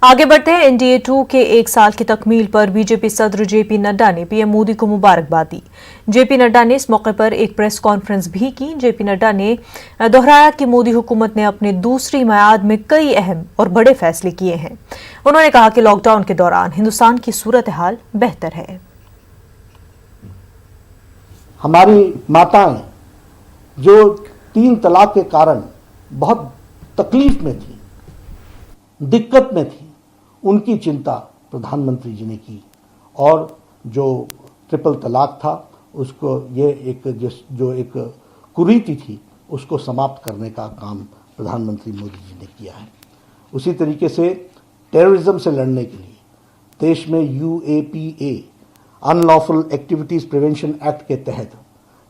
आगे बढ़ते हैं। एनडीए 2 के एक साल की तकमील पर बीजेपी सदर जेपी नड्डा ने पीएम मोदी को मुबारकबाद दी। जेपी नड्डा ने इस मौके पर एक प्रेस कॉन्फ्रेंस भी की। जेपी नड्डा ने दोहराया कि मोदी हुकूमत ने अपने दूसरी मियाद में कई अहम और बड़े फैसले किए हैं। उन्होंने कहा कि लॉकडाउन के दौरान हिंदुस्तान की सूरत हाल बेहतर है। हमारी माताएं जो 3 तलाक के कारण बहुत तकलीफ में थी, दिक्कत में थी, उनकी चिंता प्रधानमंत्री जी ने की और जो ट्रिपल तलाक था उसको जो एक कुरीति थी उसको समाप्त करने का काम प्रधानमंत्री मोदी जी ने किया है। उसी तरीके से टेररिज्म से लड़ने के लिए देश में UAPA unlawful activities prevention act के तहत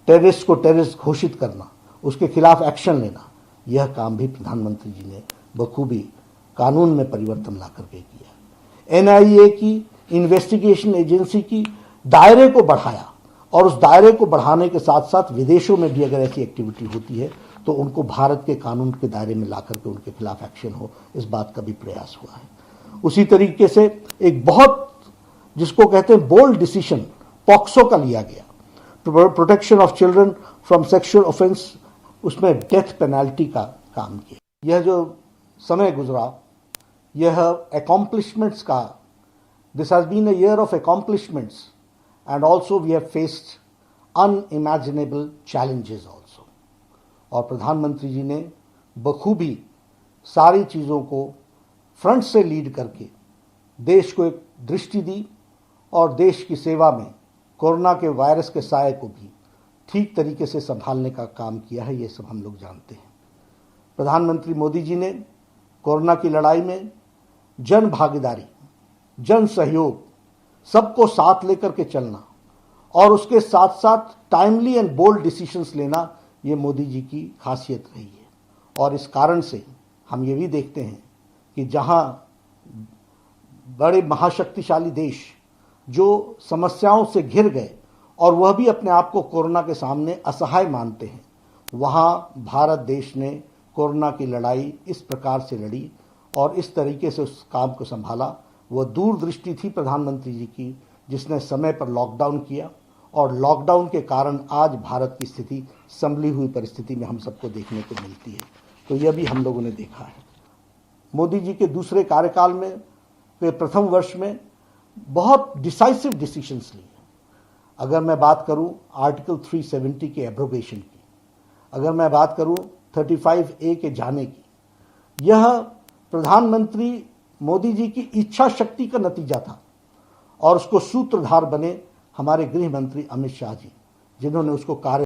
टेररिस्ट को टेररिस्ट घोषित करना, उसके खिलाफ एक्शन लेना, यह काम भी प्रधानमंत्री जी ने बखूबी कानून में परिवर्तन ला करके किया। NIA की इन्वेस्टिगेशन एजेंसी की दायरे को बढ़ाया और उस दायरे को बढ़ाने के साथ साथ विदेशों में भी अगर ऐसी एक्टिविटी होती है तो उनको भारत के कानून के दायरे में ला करके उनके खिलाफ एक्शन हो, इस बात का भी प्रयास हुआ है। उसी तरीके से एक बहुत जिसको कहते हैं बोल्ड डिसीजन पॉक्सो का लिया गया, protection of children from sexual offence, उसमें डेथ पेनल्टी का काम किया। यह जो समय गुजरा, यह अकॉम्प्लिशमेंट्स का, this has been a year of accomplishments and also we have faced unimaginable challenges also. और प्रधानमंत्री जी ने बखूबी सारी चीज़ों को फ्रंट से लीड करके देश को एक दृष्टि दी और देश की सेवा में कोरोना के वायरस के साये को भी ठीक तरीके से संभालने का काम किया है। ये सब हम लोग जानते हैं। प्रधानमंत्री मोदी जी ने कोरोना की लड़ाई में जन भागीदारी, जन सहयोग, सबको साथ लेकर के चलना और उसके साथ साथ टाइमली एंड बोल्ड डिसीजंस लेना, ये मोदी जी की खासियत रही है। और इस कारण से हम ये भी देखते हैं कि जहां बड़े महाशक्तिशाली देश जो समस्याओं से घिर गए और वह भी अपने आप को कोरोना के सामने असहाय मानते हैं, वहां भारत देश ने कोरोना की लड़ाई इस प्रकार से लड़ी और इस तरीके से उस काम को संभाला। वह दूरदृष्टि थी प्रधानमंत्री जी की, जिसने समय पर लॉकडाउन किया और लॉकडाउन के कारण आज भारत की स्थिति संभली हुई परिस्थिति में हम सबको देखने को मिलती है। तो यह भी हम लोगों ने देखा है। मोदी जी के दूसरे कार्यकाल में वे प्रथम वर्ष में बहुत डिसाइसिव डिसीजंस लिए। अगर मैं बात करूं आर्टिकल 370 के एब्रोगेशन की, अगर मैं बात करूं 35A के जाने की, यह प्रधानमंत्री मोदी जी की इच्छा शक्ति का नतीजा था और उसको सूत्रधार बने हमारे गृह मंत्री अमित शाह जी, जिन्होंने उसको कार्य